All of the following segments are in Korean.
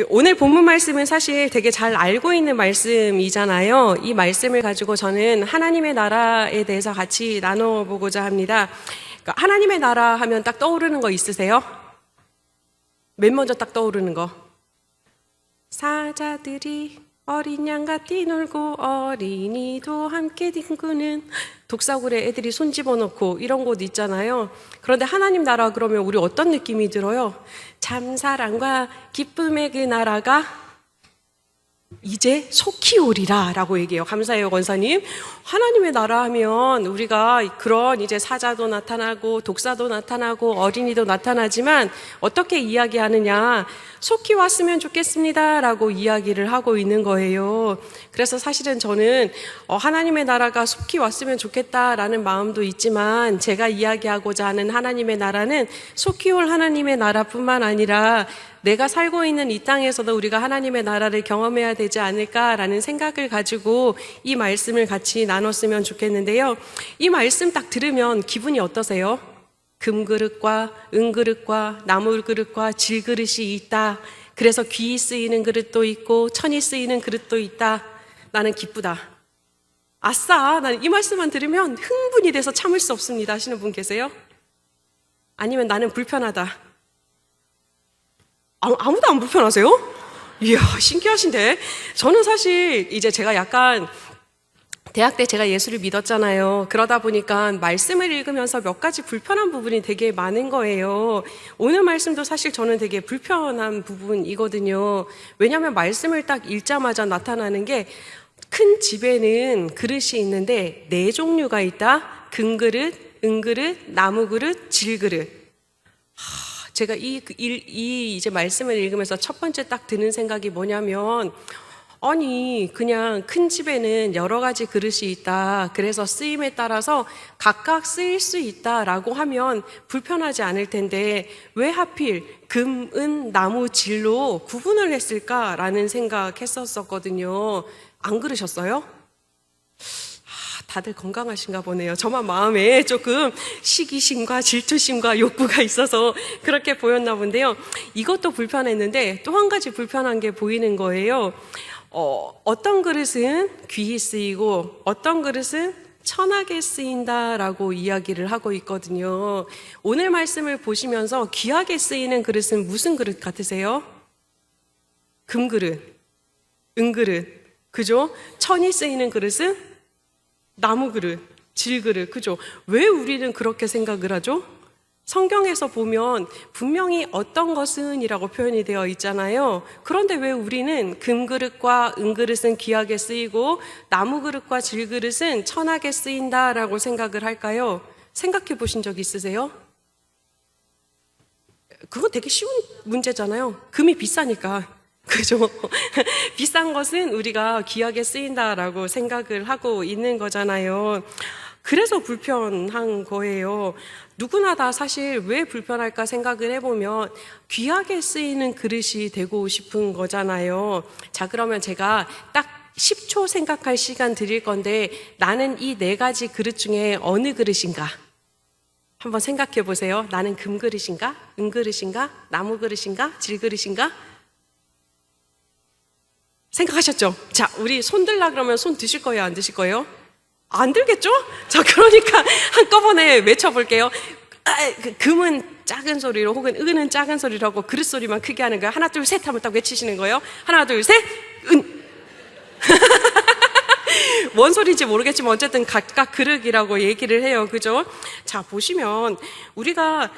오늘 본문 말씀은 사실 되게 잘 알고 있는 말씀이잖아요. 이 말씀을 가지고 저는 하나님의 나라에 대해서 같이 나눠보고자 합니다. 하나님의 나라 하면 딱 떠오르는 거 있으세요? 맨 먼저 딱 떠오르는 거. 사자들이 어린 양과 뛰놀고 어린이도 함께 뒹구는, 독사굴에 애들이 손 집어넣고 이런 곳 있잖아요. 그런데 하나님 나라 그러면 우리 어떤 느낌이 들어요? 참사랑과 기쁨의 그 나라가 이제 속히 오리라 라고 얘기해요. 감사해요, 권사님. 하나님의 나라 하면 우리가 그런 이제 사자도 나타나고 독사도 나타나고 어린이도 나타나지만 어떻게 이야기하느냐, 속히 왔으면 좋겠습니다 라고 이야기를 하고 있는 거예요. 그래서 사실은 저는 하나님의 나라가 속히 왔으면 좋겠다라는 마음도 있지만, 제가 이야기하고자 하는 하나님의 나라는 속히 올 하나님의 나라뿐만 아니라 내가 살고 있는 이 땅에서도 우리가 하나님의 나라를 경험해야 되지 않을까라는 생각을 가지고 이 말씀을 같이 나눴으면 좋겠는데요. 이 말씀 딱 들으면 기분이 어떠세요? 금그릇과 은그릇과 나무그릇과 질그릇이 있다. 그래서 귀 쓰이는 그릇도 있고 천이 쓰이는 그릇도 있다. 나는 기쁘다. 아싸, 나는 이 말씀만 들으면 흥분이 돼서 참을 수 없습니다 하시는 분 계세요? 아니면 나는 불편하다. 아무도 안 불편하세요? 이야, 신기하신데. 저는 사실 이제 제가 약간 대학 때 제가 예수를 믿었잖아요. 그러다 보니까 말씀을 읽으면서 몇 가지 불편한 부분이 되게 많은 거예요. 오늘 말씀도 사실 저는 되게 불편한 부분이거든요. 왜냐하면 말씀을 딱 읽자마자 나타나는 게, 큰 집에는 그릇이 있는데 네 종류가 있다. 금그릇, 은그릇, 나무그릇, 질그릇. 제가 이제 말씀을 읽으면서 첫 번째 딱 드는 생각이 뭐냐면, 아니 그냥 큰 집에는 여러 가지 그릇이 있다. 그래서 쓰임에 따라서 각각 쓰일 수 있다라고 하면 불편하지 않을 텐데 왜 하필 금, 은, 나무, 질로 구분을 했을까라는 생각했었거든요. 안 그러셨어요? 다들 건강하신가 보네요. 저만 마음에 조금 시기심과 질투심과 욕구가 있어서 그렇게 보였나 본데요. 이것도 불편했는데 또 한 가지 불편한 게 보이는 거예요. 어떤 그릇은 귀히 쓰이고 어떤 그릇은 천하게 쓰인다라고 이야기를 하고 있거든요. 오늘 말씀을 보시면서 귀하게 쓰이는 그릇은 무슨 그릇 같으세요? 금그릇, 은그릇, 그죠? 천이 쓰이는 그릇은 나무 그릇, 질 그릇, 그죠? 왜 우리는 그렇게 생각을 하죠? 성경에서 보면 분명히 어떤 것은 이라고 표현이 되어 있잖아요. 그런데 왜 우리는 금그릇과 은그릇은 귀하게 쓰이고 나무 그릇과 질 그릇은 천하게 쓰인다라고 생각을 할까요? 생각해 보신 적 있으세요? 그건 되게 쉬운 문제잖아요. 금이 비싸니까. 그죠? 비싼 것은 우리가 귀하게 쓰인다라고 생각을 하고 있는 거잖아요. 그래서 불편한 거예요. 누구나 다 사실 왜 불편할까 생각을 해보면 귀하게 쓰이는 그릇이 되고 싶은 거잖아요. 자, 그러면 제가 딱 10초 생각할 시간 드릴 건데, 나는 이 네 가지 그릇 중에 어느 그릇인가? 한번 생각해 보세요. 나는 금그릇인가? 은그릇인가? 나무그릇인가? 질그릇인가? 생각하셨죠? 자, 우리 손 들라 그러면 손 드실 거예요? 안 드실 거예요? 안 들겠죠? 자, 그러니까 한꺼번에 외쳐볼게요. 금은 작은 소리로, 혹은 은은 작은 소리로 하고 그릇 소리만 크게 하는 거예요. 하나, 둘, 셋 하면 딱 외치시는 거예요. 하나, 둘, 셋, 은. 뭔 소리인지 모르겠지만 어쨌든 각각 그릇이라고 얘기를 해요. 그죠? 자, 보시면 우리가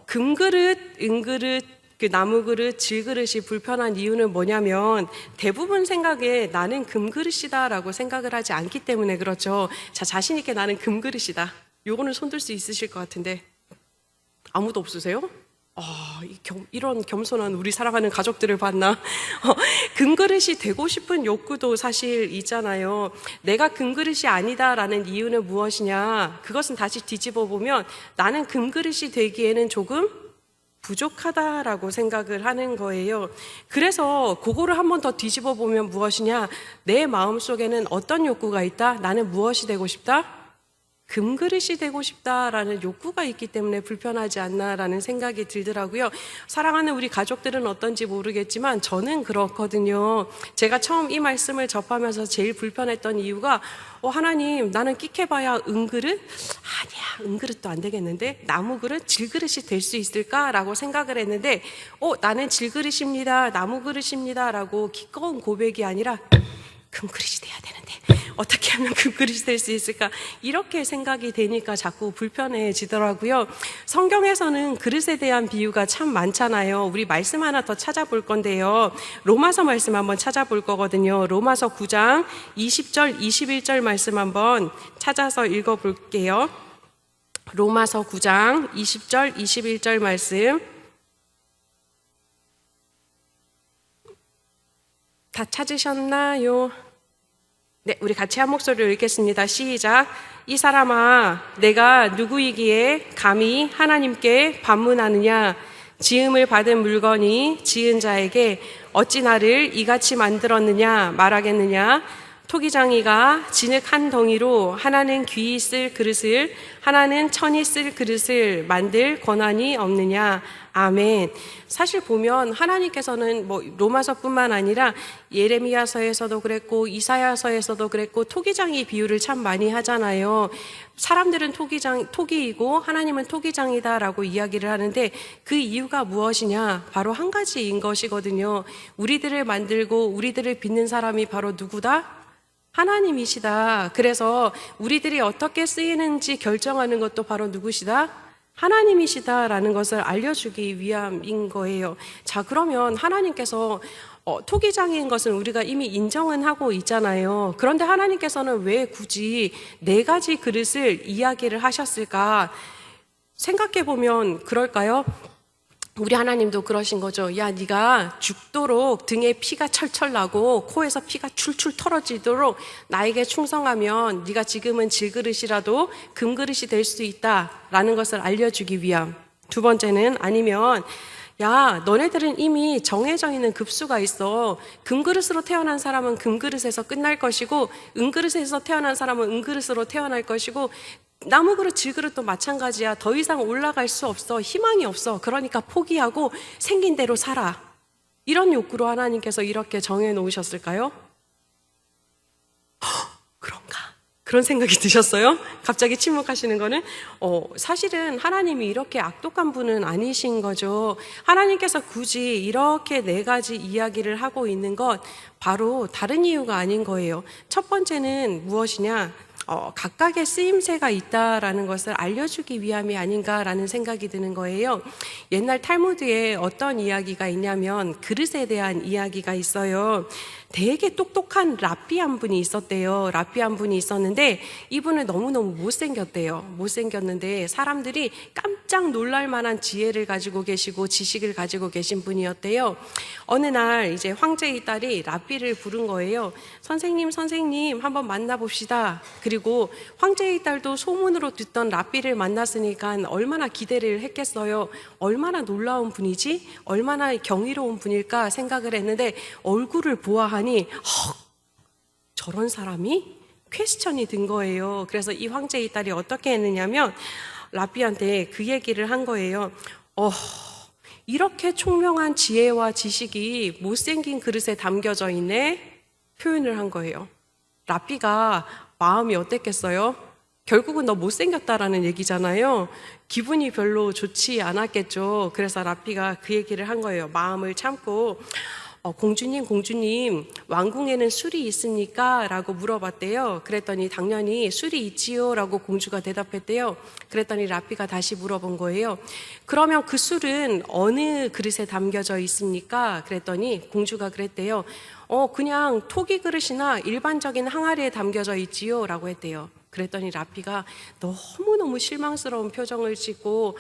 금그릇, 은그릇, 그 나무그릇, 질그릇이 불편한 이유는 뭐냐면 대부분 생각에 나는 금그릇이다라고 생각을 하지 않기 때문에 그렇죠. 자, 자신 있게 나는 금그릇이다. 요거는 손들 수 있으실 것 같은데 아무도 없으세요? 이런 겸손한 우리 사랑하는 가족들을 봤나? 금그릇이 되고 싶은 욕구도 사실 있잖아요. 내가 금그릇이 아니다라는 이유는 무엇이냐? 그것은 다시 뒤집어 보면 나는 금그릇이 되기에는 조금 부족하다라고 생각을 하는 거예요. 그래서 그거를 한 번 더 뒤집어 보면 무엇이냐? 내 마음속에는 어떤 욕구가 있다? 나는 무엇이 되고 싶다? 금그릇이 되고 싶다라는 욕구가 있기 때문에 불편하지 않나라는 생각이 들더라고요. 사랑하는 우리 가족들은 어떤지 모르겠지만 저는 그렇거든요. 제가 처음 이 말씀을 접하면서 제일 불편했던 이유가 하나님, 나는 끽해봐야 은그릇? 아니야, 은그릇도 안 되겠는데? 나무그릇? 질그릇이 될 수 있을까라고 생각을 했는데 나는 질그릇입니다, 나무그릇입니다 라고 기꺼운 고백이 아니라 금그릇이 돼야 되는데 어떻게 하면 금그릇이 될 수 있을까? 이렇게 생각이 되니까 자꾸 불편해지더라고요. 성경에서는 그릇에 대한 비유가 참 많잖아요. 우리 말씀 하나 더 찾아볼 건데요. 로마서 말씀 한번 찾아볼 거거든요. 로마서 9장 20절, 21절 말씀 한번 찾아서 읽어볼게요. 로마서 9장 20절, 21절 말씀 다 찾으셨나요? 네, 우리 같이 한 목소리로 읽겠습니다. 시작. 이 사람아, 내가 누구이기에 감히 하나님께 반문하느냐? 지음을 받은 물건이 지은 자에게 어찌 나를 이같이 만들었느냐 말하겠느냐? 토기장이가 진흙 한 덩이로 하나는 귀히 쓸 그릇을, 하나는 천이 쓸 그릇을 만들 권한이 없느냐? 아멘. 사실 보면 하나님께서는 로마서뿐만 아니라 예레미야서에서도 그랬고 이사야서에서도 그랬고 토기장이 비유를 참 많이 하잖아요. 사람들은 토기이고 하나님은 토기장이다라고 이야기를 하는데 그 이유가 무엇이냐? 바로 한 가지인 것이거든요. 우리들을 만들고 우리들을 빚는 사람이 바로 누구다? 하나님이시다. 그래서 우리들이 어떻게 쓰이는지 결정하는 것도 바로 누구시다? 하나님이시다라는 것을 알려주기 위함인 거예요. 자, 그러면 하나님께서 토기장인 것은 우리가 이미 인정은 하고 있잖아요. 그런데 하나님께서는 왜 굳이 4가지 그릇을 이야기를 하셨을까? 생각해보면 그럴까요? 우리 하나님도 그러신 거죠. 야, 네가 죽도록 등에 피가 철철 나고 코에서 피가 출출 털어지도록 나에게 충성하면 네가 지금은 질그릇이라도 금그릇이 될 수 있다라는 것을 알려주기 위함. 2번째는 아니면 야, 너네들은 이미 정해져 있는 급수가 있어. 금그릇으로 태어난 사람은 금그릇에서 끝날 것이고 은그릇에서 태어난 사람은 은그릇으로 태어날 것이고 나무그릇, 질그릇도 마찬가지야. 더 이상 올라갈 수 없어. 희망이 없어. 그러니까 포기하고 생긴 대로 살아. 이런 욕구로 하나님께서 이렇게 정해 놓으셨을까요? 그런가? 그런 생각이 드셨어요? 갑자기 침묵하시는 거는? 사실은 하나님이 이렇게 악독한 분은 아니신 거죠. 하나님께서 굳이 이렇게 4가지 이야기를 하고 있는 것 바로 다른 이유가 아닌 거예요. 첫 번째는 무엇이냐? 각각의 쓰임새가 있다라는 것을 알려주기 위함이 아닌가라는 생각이 드는 거예요. 옛날 탈무드에 어떤 이야기가 있냐면 그릇에 대한 이야기가 있어요. 되게 똑똑한 랍비 한 분이 있었대요. 랍비 한 분이 있었는데 이분은 너무너무 못생겼대요. 못생겼는데 사람들이 깜짝 놀랄 만한 지혜를 가지고 계시고 지식을 가지고 계신 분이었대요. 어느 날 이제 황제의 딸이 랍비를 부른 거예요. 선생님 한번 만나봅시다. 그리고 황제의 딸도 소문으로 듣던 랍비를 만났으니까 얼마나 기대를 했겠어요. 얼마나 놀라운 분이지? 얼마나 경이로운 분일까 생각을 했는데 얼굴을 보아하니 저런 사람이? 퀘스천이 든 거예요. 그래서 이 황제의 딸이 어떻게 했느냐면 랍비한테 그 얘기를 한 거예요. 이렇게 총명한 지혜와 지식이 못생긴 그릇에 담겨져 있네? 표현을 한 거예요. 랍비가 마음이 어땠겠어요? 결국은 너 못생겼다라는 얘기잖아요. 기분이 별로 좋지 않았겠죠. 그래서 랍비가 그 얘기를 한 거예요. 마음을 참고 공주님, 왕궁에는 술이 있습니까? 라고 물어봤대요. 그랬더니 당연히 술이 있지요 라고 공주가 대답했대요. 그랬더니 랍비가 다시 물어본 거예요. 그러면 그 술은 어느 그릇에 담겨져 있습니까? 그랬더니 공주가 그랬대요. 그냥 토기 그릇이나 일반적인 항아리에 담겨져 있지요 라고 했대요. 그랬더니 랍비가 너무너무 실망스러운 표정을 짓고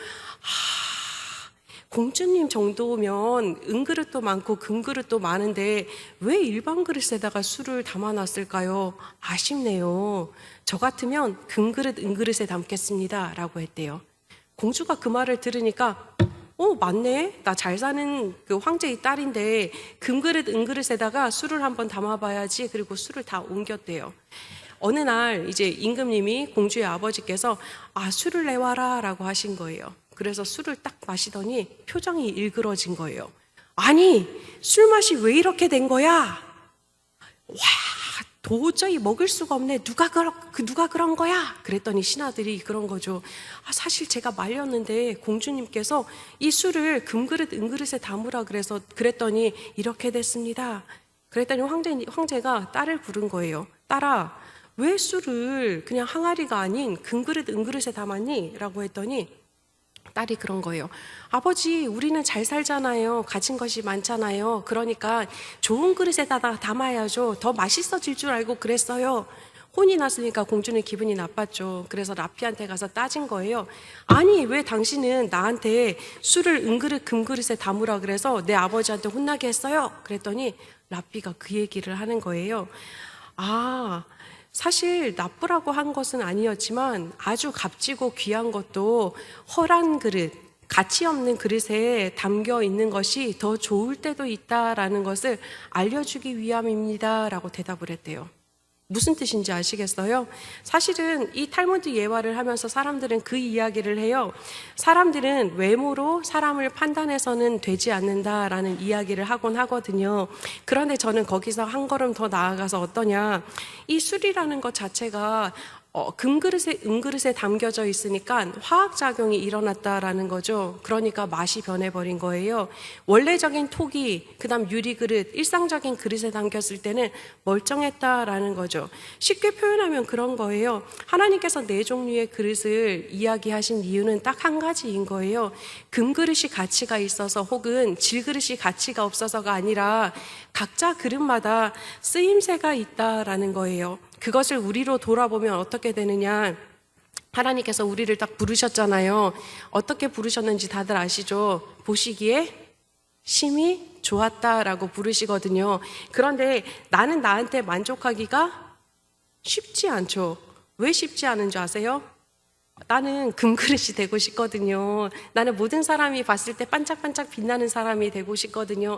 공주님 정도면 은그릇도 많고 금그릇도 많은데 왜 일반 그릇에다가 술을 담아놨을까요? 아쉽네요. 저 같으면 금그릇, 은그릇에 담겠습니다 라고 했대요. 공주가 그 말을 들으니까 맞네. 나 잘 사는 그 황제의 딸인데 금그릇, 은그릇에다가 술을 한번 담아봐야지. 그리고 술을 다 옮겼대요. 어느 날 이제 임금님이 공주의 아버지께서 술을 내와라 라고 하신 거예요. 그래서 술을 딱 마시더니 표정이 일그러진 거예요. 아니, 술 맛이 왜 이렇게 된 거야? 와, 도저히 먹을 수가 없네. 누가 그런 거야? 그랬더니 신하들이 그런 거죠. 사실 제가 말렸는데 공주님께서 이 술을 금그릇 은그릇에 담으라 그랬더니 이렇게 됐습니다. 그랬더니 황제가 딸을 부른 거예요. 딸아, 왜 술을 그냥 항아리가 아닌 금그릇 은그릇에 담았니? 라고 했더니 딸이 그런 거예요. 아버지, 우리는 잘 살잖아요. 가진 것이 많잖아요. 그러니까 좋은 그릇에다가 담아야죠. 더 맛있어질 줄 알고 그랬어요. 혼이 났으니까 공주는 기분이 나빴죠. 그래서 라피한테 가서 따진 거예요. 아니, 왜 당신은 나한테 술을 은그릇 금그릇에 담으라 그래서 내 아버지한테 혼나게 했어요? 그랬더니 라피가 그 얘기를 하는 거예요. 사실 나쁘라고 한 것은 아니었지만 아주 값지고 귀한 것도 허란 그릇, 가치 없는 그릇에 담겨 있는 것이 더 좋을 때도 있다라는 것을 알려주기 위함입니다 라고 대답을 했대요. 무슨 뜻인지 아시겠어요? 사실은 이 탈무드 예화를 하면서 사람들은 그 이야기를 해요. 사람들은 외모로 사람을 판단해서는 되지 않는다라는 이야기를 하곤 하거든요. 그런데 저는 거기서 한 걸음 더 나아가서 어떠냐, 이 술이라는 것 자체가 금그릇에 은그릇에 담겨져 있으니까 화학작용이 일어났다라는 거죠. 그러니까 맛이 변해버린 거예요. 원래적인 톡이, 그 다음 유리그릇, 일상적인 그릇에 담겼을 때는 멀쩡했다라는 거죠. 쉽게 표현하면 그런 거예요. 하나님께서 네 종류의 그릇을 이야기하신 이유는 딱 한 가지인 거예요. 금그릇이 가치가 있어서 혹은 질그릇이 가치가 없어서가 아니라 각자 그릇마다 쓰임새가 있다라는 거예요. 그것을 우리로 돌아보면 어떻게 되느냐, 하나님께서 우리를 딱 부르셨잖아요. 어떻게 부르셨는지 다들 아시죠? 보시기에 심히 좋았다라고 부르시거든요. 그런데 나는 나한테 만족하기가 쉽지 않죠. 왜 쉽지 않은 줄 아세요? 나는 금그릇이 되고 싶거든요. 나는 모든 사람이 봤을 때 반짝반짝 빛나는 사람이 되고 싶거든요.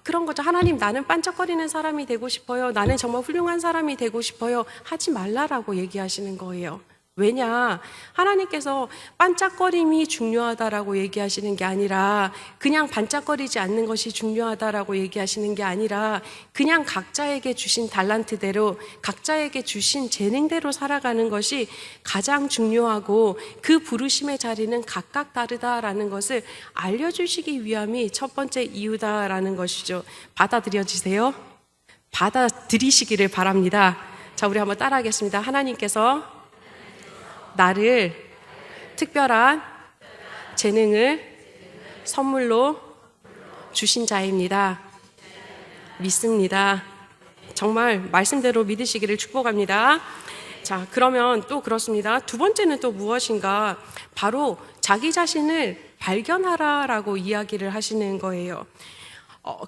그런 거죠. 하나님, 나는 반짝거리는 사람이 되고 싶어요. 나는 정말 훌륭한 사람이 되고 싶어요. 하지 말라라고 얘기하시는 거예요. 왜냐? 하나님께서 반짝거림이 중요하다라고 얘기하시는 게 아니라, 그냥 반짝거리지 않는 것이 중요하다라고 얘기하시는 게 아니라, 그냥 각자에게 주신 달란트대로, 각자에게 주신 재능대로 살아가는 것이 가장 중요하고, 그 부르심의 자리는 각각 다르다라는 것을 알려주시기 위함이 첫 번째 이유다라는 것이죠. 받아들여지세요? 받아들이시기를 바랍니다. 자, 우리 한번 따라하겠습니다. 하나님께서 나를 특별한 재능을 선물로 주신 자입니다. 믿습니다. 정말 말씀대로 믿으시기를 축복합니다. 자, 그러면 또 그렇습니다. 두 번째는 또 무엇인가? 바로 자기 자신을 발견하라라고 이야기를 하시는 거예요.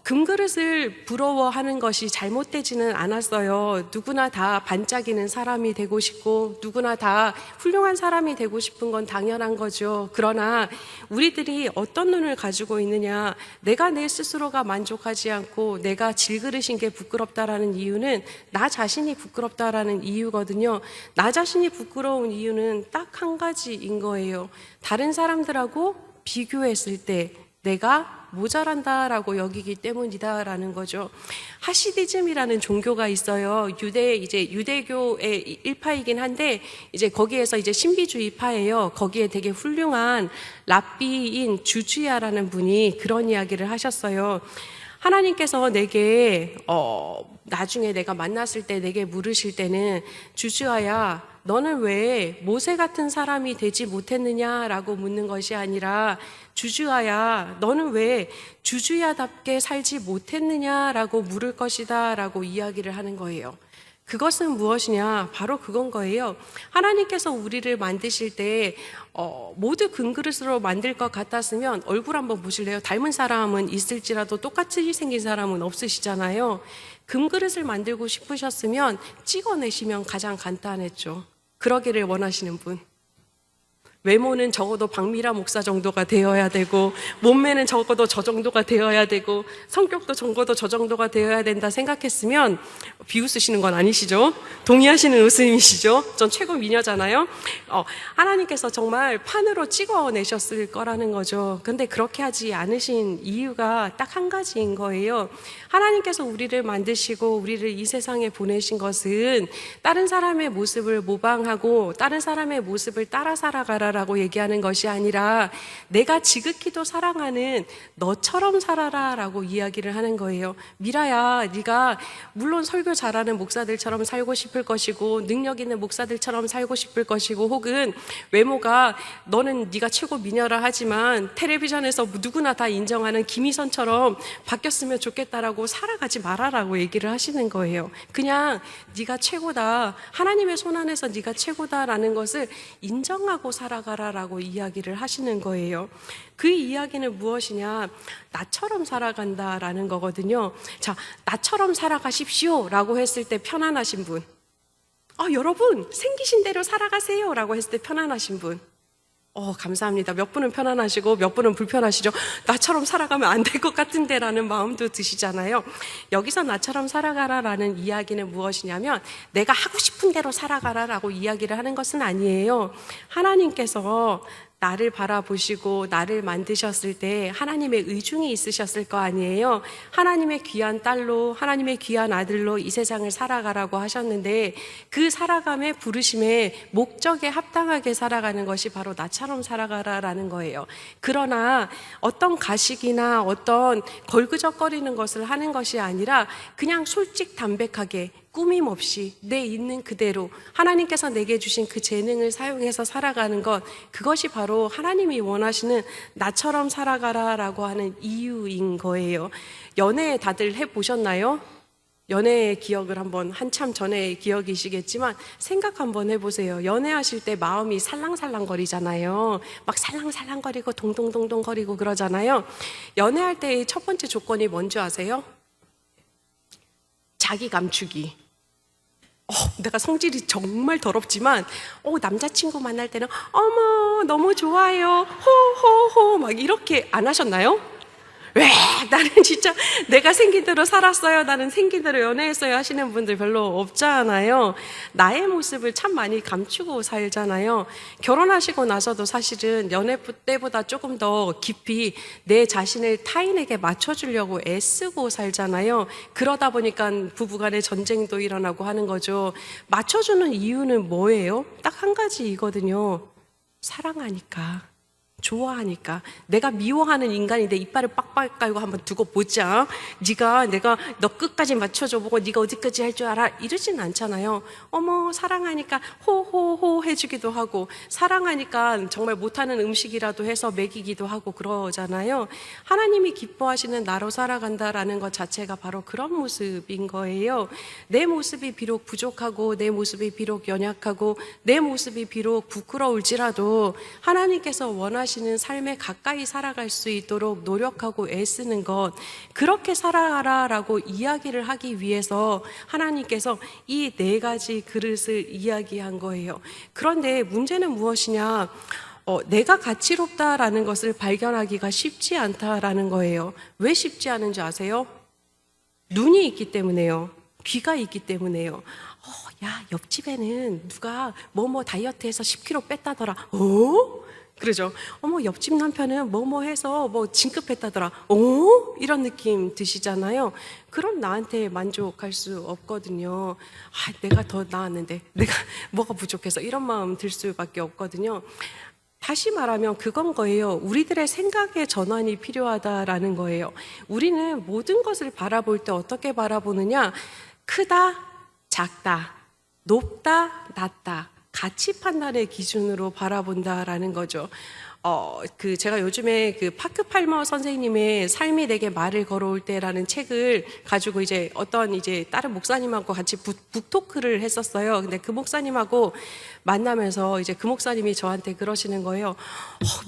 금그릇을 부러워하는 것이 잘못되지는 않았어요. 누구나 다 반짝이는 사람이 되고 싶고 누구나 다 훌륭한 사람이 되고 싶은 건 당연한 거죠. 그러나 우리들이 어떤 눈을 가지고 있느냐, 내가 내 스스로가 만족하지 않고 내가 질그릇인 게 부끄럽다라는 이유는 나 자신이 부끄럽다라는 이유거든요. 나 자신이 부끄러운 이유는 딱 한 가지인 거예요. 다른 사람들하고 비교했을 때 내가 모자란다라고 여기기 때문이다라는 거죠. 하시디즘이라는 종교가 있어요. 유대교의 일파이긴 한데 이제 거기에서 이제 신비주의파예요. 거기에 되게 훌륭한 랍비인 주주야라는 분이 그런 이야기를 하셨어요. 하나님께서 내게 나중에 내가 만났을 때 내게 물으실 때는, 주주아야, 너는 왜 모세 같은 사람이 되지 못했느냐라고 묻는 것이 아니라, 주주아야, 너는 왜 주주야답게 살지 못했느냐라고 물을 것이다 라고 이야기를 하는 거예요. 그것은 무엇이냐? 바로 그건 거예요. 하나님께서 우리를 만드실 때 모두 금그릇으로 만들 것 같았으면 얼굴 한번 보실래요? 닮은 사람은 있을지라도 똑같이 생긴 사람은 없으시잖아요. 금그릇을 만들고 싶으셨으면 찍어내시면 가장 간단했죠. 그러기를 원하시는 분. 외모는 적어도 박미라 목사 정도가 되어야 되고, 몸매는 적어도 저 정도가 되어야 되고, 성격도 적어도 저 정도가 되어야 된다 생각했으면, 비웃으시는 건 아니시죠? 동의하시는 웃음이시죠? 전 최고 미녀잖아요. 하나님께서 정말 판으로 찍어내셨을 거라는 거죠. 근데 그렇게 하지 않으신 이유가 딱 한 가지인 거예요. 하나님께서 우리를 만드시고 우리를 이 세상에 보내신 것은 다른 사람의 모습을 모방하고 다른 사람의 모습을 따라 살아가라라고 얘기하는 것이 아니라 내가 지극히도 사랑하는 너처럼 살아라 라고 이야기를 하는 거예요. 미라야, 네가 물론 설교 잘하는 목사들처럼 살고 싶을 것이고 능력 있는 목사들처럼 살고 싶을 것이고, 혹은 외모가 너는 네가 최고 미녀라 하지만 텔레비전에서 누구나 다 인정하는 김희선처럼 바뀌었으면 좋겠다라고 살아가지 말아라고 얘기를 하시는 거예요. 그냥 네가 최고다, 하나님의 손 안에서 네가 최고다라는 것을 인정하고 살아가라라고 이야기를 하시는 거예요. 그 이야기는 무엇이냐? 나처럼 살아간다라는 거거든요. 자, 나처럼 살아가십시오 라고 했을 때 편안하신 분, 여러분 생기신 대로 살아가세요 라고 했을 때 편안하신 분, 감사합니다. 몇 분은 편안하시고 몇 분은 불편하시죠? 나처럼 살아가면 안 될 것 같은데 라는 마음도 드시잖아요. 여기서 나처럼 살아가라 라는 이야기는 무엇이냐면 내가 하고 싶은 대로 살아가라 라고 이야기를 하는 것은 아니에요. 하나님께서 나를 바라보시고 나를 만드셨을 때 하나님의 의중이 있으셨을 거 아니에요. 하나님의 귀한 딸로, 하나님의 귀한 아들로 이 세상을 살아가라고 하셨는데 그 살아감의 부르심에 목적에 합당하게 살아가는 것이 바로 나처럼 살아가라라는 거예요. 그러나 어떤 가식이나 어떤 걸그적거리는 것을 하는 것이 아니라 그냥 솔직담백하게 꾸밈 없이 내 있는 그대로 하나님께서 내게 주신 그 재능을 사용해서 살아가는 것, 그것이 바로 하나님이 원하시는 나처럼 살아가라라고 하는 이유인 거예요. 연애 다들 해보셨나요? 연애 기억을 한번, 한참 전의 기억이시겠지만 생각 한번 해보세요. 연애하실 때 마음이 살랑살랑거리잖아요. 막 살랑살랑거리고 동동동동거리고 그러잖아요. 연애할 때의 첫 번째 조건이 뭔지 아세요? 자기 감추기. 내가 성질이 정말 더럽지만 남자친구 만날 때는 어머 너무 좋아요 호호호 막 이렇게 안 하셨나요? 왜 나는 진짜 내가 생긴 대로 살았어요, 나는 생긴 대로 연애했어요 하시는 분들 별로 없잖아요. 나의 모습을 참 많이 감추고 살잖아요. 결혼하시고 나서도 사실은 연애 때보다 조금 더 깊이 내 자신을 타인에게 맞춰주려고 애쓰고 살잖아요. 그러다 보니까 부부간의 전쟁도 일어나고 하는 거죠. 맞춰주는 이유는 뭐예요? 딱 한 가지이거든요. 사랑하니까, 좋아하니까. 내가 미워하는 인간인데 이빨을 빡빡 깔고 한번 두고 보자. 내가 너 끝까지 맞춰줘 보고 네가 어디까지 할 줄 알아? 이러진 않잖아요. 사랑하니까 호호호 해주기도 하고, 사랑하니까 정말 못하는 음식이라도 해서 먹이기도 하고 그러잖아요. 하나님이 기뻐하시는 나로 살아간다라는 것 자체가 바로 그런 모습인 거예요. 내 모습이 비록 부족하고 내 모습이 비록 연약하고 내 모습이 비록 부끄러울지라도 하나님께서 원하시는 삶에 가까이 살아갈 수 있도록 노력하고 애쓰는 것, 그렇게 살아가라라고 이야기를 하기 위해서 하나님께서 이 4가지 그릇을 이야기한 거예요. 그런데 문제는 무엇이냐? 내가 가치롭다라는 것을 발견하기가 쉽지 않다라는 거예요. 왜 쉽지 않은지 아세요? 눈이 있기 때문에요. 귀가 있기 때문에요. 야, 옆집에는 누가 뭐뭐 다이어트해서 10kg 뺐다더라. 그러죠. 옆집 남편은 뭐뭐 해서 진급했다더라. 이런 느낌 드시잖아요. 그럼 나한테 만족할 수 없거든요. 내가 더 나았는데 내가 뭐가 부족해서 이런 마음 들 수밖에 없거든요. 다시 말하면 그건 거예요. 우리들의 생각의 전환이 필요하다라는 거예요. 우리는 모든 것을 바라볼 때 어떻게 바라보느냐? 크다, 작다, 높다, 낮다, 가치 판단의 기준으로 바라본다라는 거죠. 제가 요즘에 파크 팔머 선생님의 삶이 내게 말을 걸어올 때라는 책을 가지고 어떤 다른 목사님하고 같이 북토크를 했었어요. 근데 그 목사님하고 만나면서 그 목사님이 저한테 그러시는 거예요.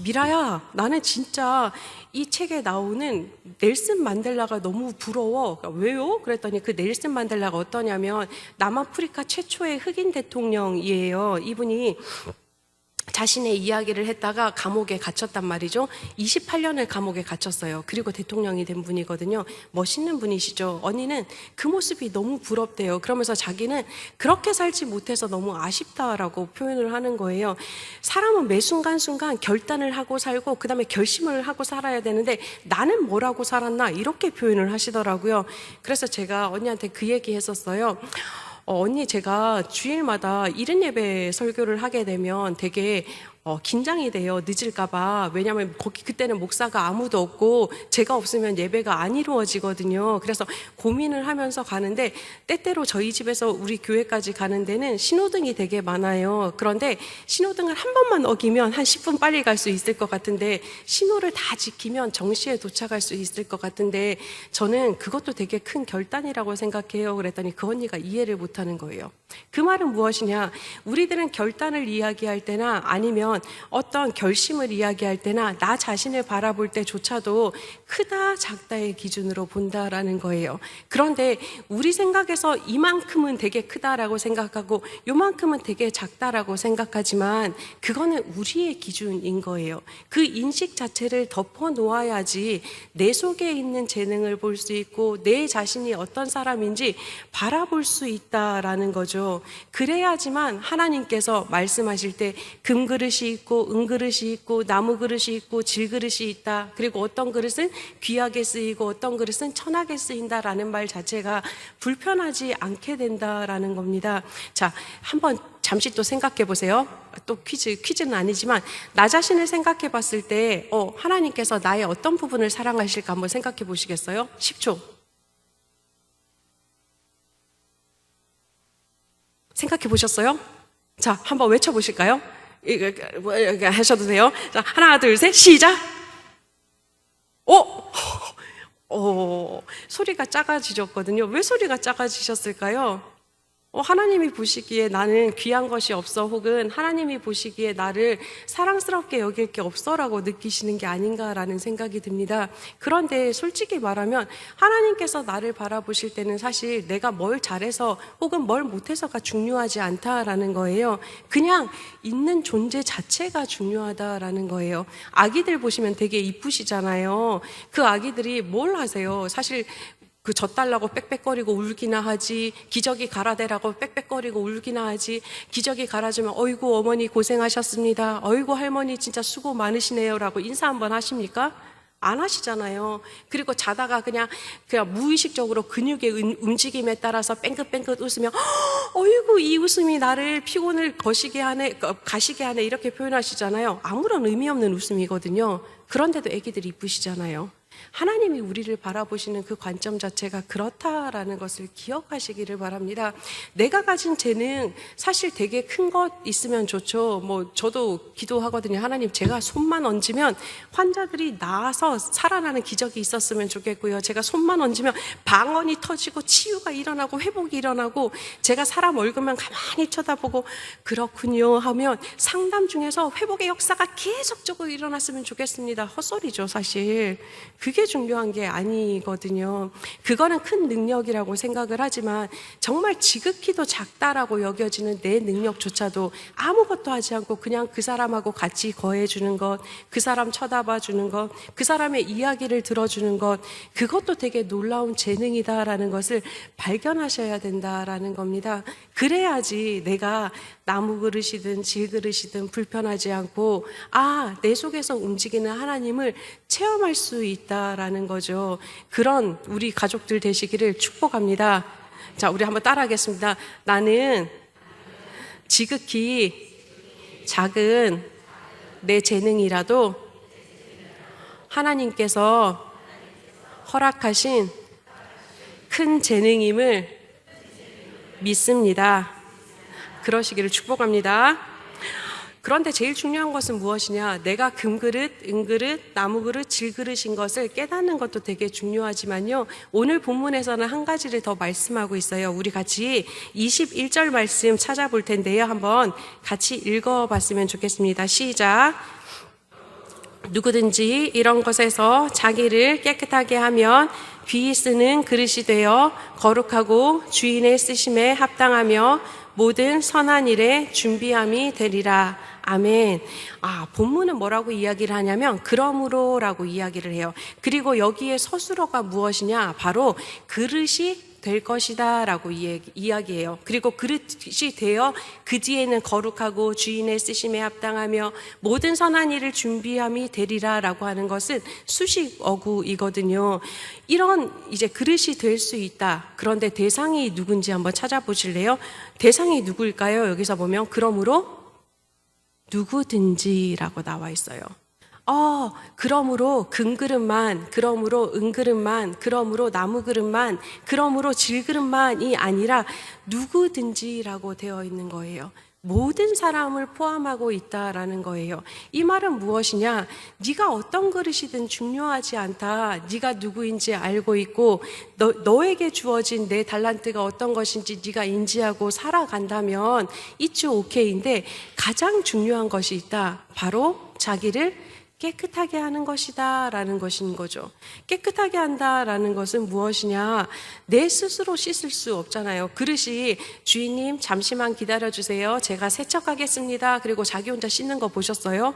미라야, 나는 진짜 이 책에 나오는 넬슨 만델라가 너무 부러워. 왜요? 그랬더니 그 넬슨 만델라가 어떠냐면 남아프리카 최초의 흑인 대통령이에요. 이분이 자신의 이야기를 했다가 감옥에 갇혔단 말이죠. 28년을 감옥에 갇혔어요. 그리고 대통령이 된 분이거든요. 멋있는 분이시죠. 언니는 그 모습이 너무 부럽대요. 그러면서 자기는 그렇게 살지 못해서 너무 아쉽다라고 표현을 하는 거예요. 사람은 매 순간순간 결단을 하고 살고 그 다음에 결심을 하고 살아야 되는데 나는 뭐라고 살았나 이렇게 표현을 하시더라고요. 그래서 제가 언니한테 그 얘기 했었어요. 언니, 제가 주일마다 이른 예배 설교를 하게 되면 되게 긴장이 돼요. 늦을까봐. 왜냐하면 그때는 목사가 아무도 없고 제가 없으면 예배가 안 이루어지거든요. 그래서 고민을 하면서 가는데 때때로 저희 집에서 우리 교회까지 가는 데는 신호등이 되게 많아요. 그런데 신호등을 한 번만 어기면 한 10분 빨리 갈 수 있을 것 같은데 신호를 다 지키면 정시에 도착할 수 있을 것 같은데 저는 그것도 되게 큰 결단이라고 생각해요. 그랬더니 그 언니가 이해를 못하는 거예요. 그 말은 무엇이냐? 우리들은 결단을 이야기할 때나 아니면 어떤 결심을 이야기할 때나 나 자신을 바라볼 때조차도 크다 작다의 기준으로 본다라는 거예요. 그런데 우리 생각에서 이만큼은 되게 크다라고 생각하고 요만큼은 되게 작다라고 생각하지만 그거는 우리의 기준인 거예요. 그 인식 자체를 덮어 놓아야지 내 속에 있는 재능을 볼 수 있고 내 자신이 어떤 사람인지 바라볼 수 있다라는 거죠. 그래야지만 하나님께서 말씀하실 때 금그릇이 있고 은그릇이 있고 나무 그릇이 있고 질그릇이 있다. 그리고 어떤 그릇은 귀하게 쓰이고 어떤 그릇은 천하게 쓰인다라는 말 자체가 불편하지 않게 된다라는 겁니다. 자, 한번 잠시 또 생각해 보세요. 또 퀴즈는 아니지만 나 자신을 생각해 봤을 때 하나님께서 나의 어떤 부분을 사랑하실까 한번 생각해 보시겠어요? 10초. 생각해 보셨어요? 자, 한번 외쳐보실까요? 이거 하셔도 돼요. 자, 하나, 둘, 셋, 시작! 소리가 작아지셨거든요. 왜 소리가 작아지셨을까요? 하나님이 보시기에 나는 귀한 것이 없어 혹은 하나님이 보시기에 나를 사랑스럽게 여길 게 없어라고 느끼시는 게 아닌가라는 생각이 듭니다. 그런데 솔직히 말하면 하나님께서 나를 바라보실 때는 사실 내가 뭘 잘해서 혹은 뭘 못해서가 중요하지 않다라는 거예요. 그냥 있는 존재 자체가 중요하다라는 거예요. 아기들 보시면 되게 이쁘시잖아요. 그 아기들이 뭘 하세요? 사실 젖달라고 빽빽거리고 울기나 하지, 기저귀 갈아대라고 빽빽거리고 울기나 하지, 기저귀 갈아주면 어이구 어머니 고생하셨습니다, 어이구 할머니 진짜 수고 많으시네요 라고 인사 한번 하십니까? 안 하시잖아요. 그리고 자다가 그냥 무의식적으로 근육의 움직임에 따라서 뺑긋뺑긋 웃으며 어이구 이 웃음이 나를 피곤을 가시게 하네 이렇게 표현하시잖아요. 아무런 의미 없는 웃음이거든요. 그런데도 애기들이 이쁘시잖아요. 하나님이 우리를 바라보시는 그 관점 자체가 그렇다라는 것을 기억하시기를 바랍니다. 내가 가진 재능 사실 되게 큰 것 있으면 좋죠. 저도 기도하거든요. 하나님, 제가 손만 얹으면 환자들이 나아서 살아나는 기적이 있었으면 좋겠고요. 제가 손만 얹으면 방언이 터지고 치유가 일어나고 회복이 일어나고 제가 사람 얼굴만 가만히 쳐다보고 그렇군요 하면 상담 중에서 회복의 역사가 계속적으로 일어났으면 좋겠습니다. 헛소리죠, 사실. 그게 중요한 게 아니거든요. 그거는 큰 능력이라고 생각을 하지만 정말 지극히도 작다라고 여겨지는 내 능력조차도 아무것도 하지 않고 그냥 그 사람하고 같이 거해주는 것, 그 사람 쳐다봐 주는 것, 그 사람의 이야기를 들어주는 것, 그것도 되게 놀라운 재능이다라는 것을 발견하셔야 된다라는 겁니다. 그래야지 내가 나무 그릇이든 질 그릇이든 불편하지 않고 내 속에서 움직이는 하나님을 체험할 수 있다라는 거죠. 그런 우리 가족들 되시기를 축복합니다. 자, 우리 한번 따라하겠습니다. 나는 지극히 작은 내 재능이라도 하나님께서 허락하신 큰 재능임을 믿습니다. 그러시기를 축복합니다. 그런데 제일 중요한 것은 무엇이냐? 내가 금그릇, 은그릇, 나무그릇, 질그릇인 것을 깨닫는 것도 되게 중요하지만요. 오늘 본문에서는 한 가지를 더 말씀하고 있어요. 우리 같이 21절 말씀 찾아볼 텐데요. 한번 같이 읽어봤으면 좋겠습니다. 시작. 누구든지 이런 것에서 자기를 깨끗하게 하면 귀히 쓰는 그릇이 되어 거룩하고 주인의 쓰심에 합당하며 모든 선한 일에 준비함이 되리라. 아멘. 본문은 뭐라고 이야기를 하냐면 그러므로라고 이야기를 해요. 그리고 여기에 서술어가 무엇이냐? 바로 그릇이 될 것이다 라고 이야기해요. 그리고 그릇이 되어 그 뒤에는 거룩하고 주인의 쓰심에 합당하며 모든 선한 일을 준비함이 되리라 라고 하는 것은 수식 어구이거든요. 이런 이제 그릇이 될 수 있다. 그런데 대상이 누군지 한번 찾아보실래요? 대상이 누구일까요? 여기서 보면 그러므로 누구든지라고 나와 있어요. 그러므로 금그릇만, 그러므로 은그릇만, 그러므로 나무그릇만, 그러므로 질그릇만이 아니라 누구든지라고 되어 있는 거예요. 모든 사람을 포함하고 있다라는 거예요. 이 말은 무엇이냐? 네가 어떤 그릇이든 중요하지 않다. 네가 누구인지 알고 있고 너에게 주어진 내 달란트가 어떤 것인지 네가 인지하고 살아간다면 it's okay인데 가장 중요한 것이 있다. 바로 자기를 깨끗하게 하는 것이다 라는 것인 거죠. 깨끗하게 한다라는 것은 무엇이냐? 내 스스로 씻을 수 없잖아요. 그릇이 주인님 잠시만 기다려주세요. 제가 세척하겠습니다. 그리고 자기 혼자 씻는 거 보셨어요?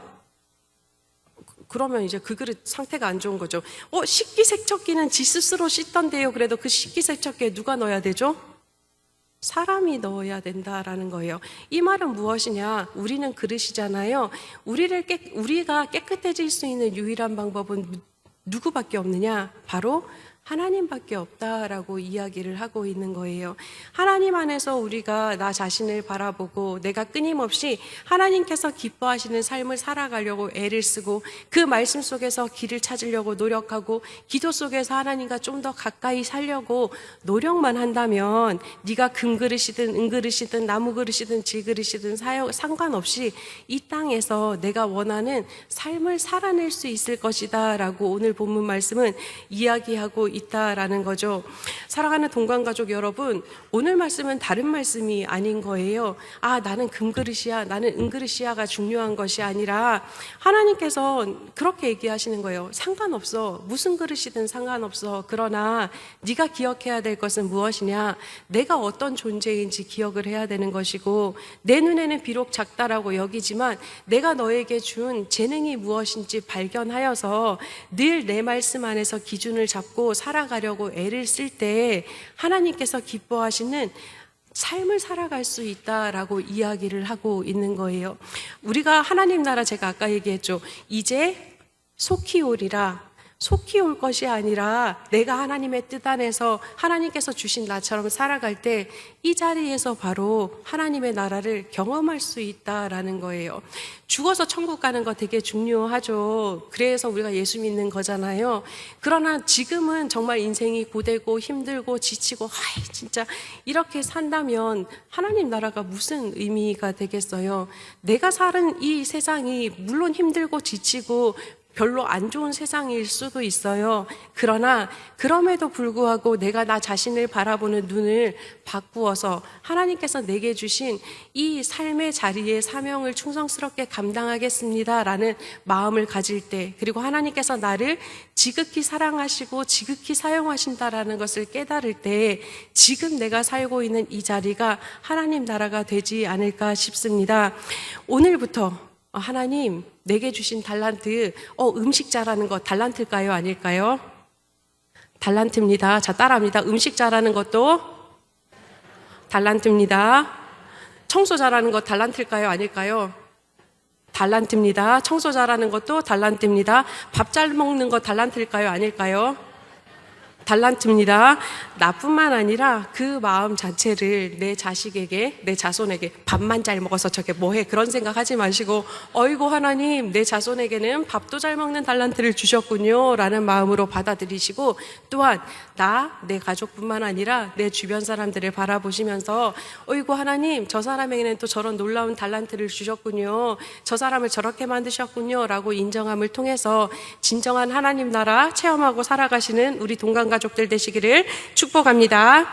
그러면 이제 그 그릇 상태가 안 좋은 거죠. 식기세척기는 지 스스로 씻던데요. 그래도 그 식기세척기에 누가 넣어야 되죠? 사람이 넣어야 된다라는 거예요. 이 말은 무엇이냐? 우리는 그릇이잖아요. 우리가 깨끗해질 수 있는 유일한 방법은 누구밖에 없느냐? 바로 하나님밖에 없다라고 이야기를 하고 있는 거예요. 하나님 안에서 우리가 나 자신을 바라보고 내가 끊임없이 하나님께서 기뻐하시는 삶을 살아가려고 애를 쓰고 그 말씀 속에서 길을 찾으려고 노력하고 기도 속에서 하나님과 좀 더 가까이 살려고 노력만 한다면 네가 금그릇이든 은그릇이든 나무그릇이든 질그릇이든 상관없이 이 땅에서 내가 원하는 삶을 살아낼 수 있을 것이다 라고 오늘 본문 말씀은 이야기하고 있다라는 거죠. 사랑하는 동관가족 여러분, 오늘 말씀은 다른 말씀이 아닌 거예요. 나는 금그릇이야, 나는 은그릇이야가 중요한 것이 아니라 하나님께서 그렇게 얘기하시는 거예요. 상관없어. 무슨 그릇이든 상관없어. 그러나 네가 기억해야 될 것은 무엇이냐? 내가 어떤 존재인지 기억을 해야 되는 것이고 내 눈에는 비록 작다라고 여기지만 내가 너에게 준 재능이 무엇인지 발견하여서 늘 내 말씀 안에서 기준을 잡고 살아가려고 애를 쓸 때 하나님께서 기뻐하시는 삶을 살아갈 수 있다라고 이야기를 하고 있는 거예요. 우리가 하나님 나라 제가 아까 얘기했죠. 이제 속히 오리라. 속히 올 것이 아니라 내가 하나님의 뜻 안에서 하나님께서 주신 나처럼 살아갈 때 이 자리에서 바로 하나님의 나라를 경험할 수 있다라는 거예요. 죽어서 천국 가는 거 되게 중요하죠. 그래서 우리가 예수 믿는 거잖아요. 그러나 지금은 정말 인생이 고되고 힘들고 지치고 진짜 이렇게 산다면 하나님 나라가 무슨 의미가 되겠어요? 내가 사는 이 세상이 물론 힘들고 지치고 별로 안 좋은 세상일 수도 있어요. 그러나 그럼에도 불구하고 내가 나 자신을 바라보는 눈을 바꾸어서 하나님께서 내게 주신 이 삶의 자리에 사명을 충성스럽게 감당하겠습니다라는 마음을 가질 때, 그리고 하나님께서 나를 지극히 사랑하시고 지극히 사용하신다라는 것을 깨달을 때 지금 내가 살고 있는 이 자리가 하나님 나라가 되지 않을까 싶습니다. 오늘부터 하나님 내게 주신 달란트, 음식 잘하는 거 달란트일까요? 아닐까요? 달란트입니다. 자, 따라합니다. 음식 잘하는 것도 달란트입니다. 청소 잘하는 거 달란트일까요? 아닐까요? 달란트입니다. 청소 잘하는 것도 달란트입니다. 밥 잘 먹는 거 달란트일까요? 아닐까요? 달란트입니다. 나뿐만 아니라 그 마음 자체를 내 자식에게, 내 자손에게 밥만 잘 먹어서 저게 뭐해 그런 생각하지 마시고 어이구 하나님 내 자손에게는 밥도 잘 먹는 달란트를 주셨군요 라는 마음으로 받아들이시고, 또한 내 가족뿐만 아니라 내 주변 사람들을 바라보시면서 어이구 하나님 저 사람에게는 또 저런 놀라운 달란트를 주셨군요, 저 사람을 저렇게 만드셨군요 라고 인정함을 통해서 진정한 하나님 나라 체험하고 살아가시는 우리 동감가족들 되시기를 축복합니다.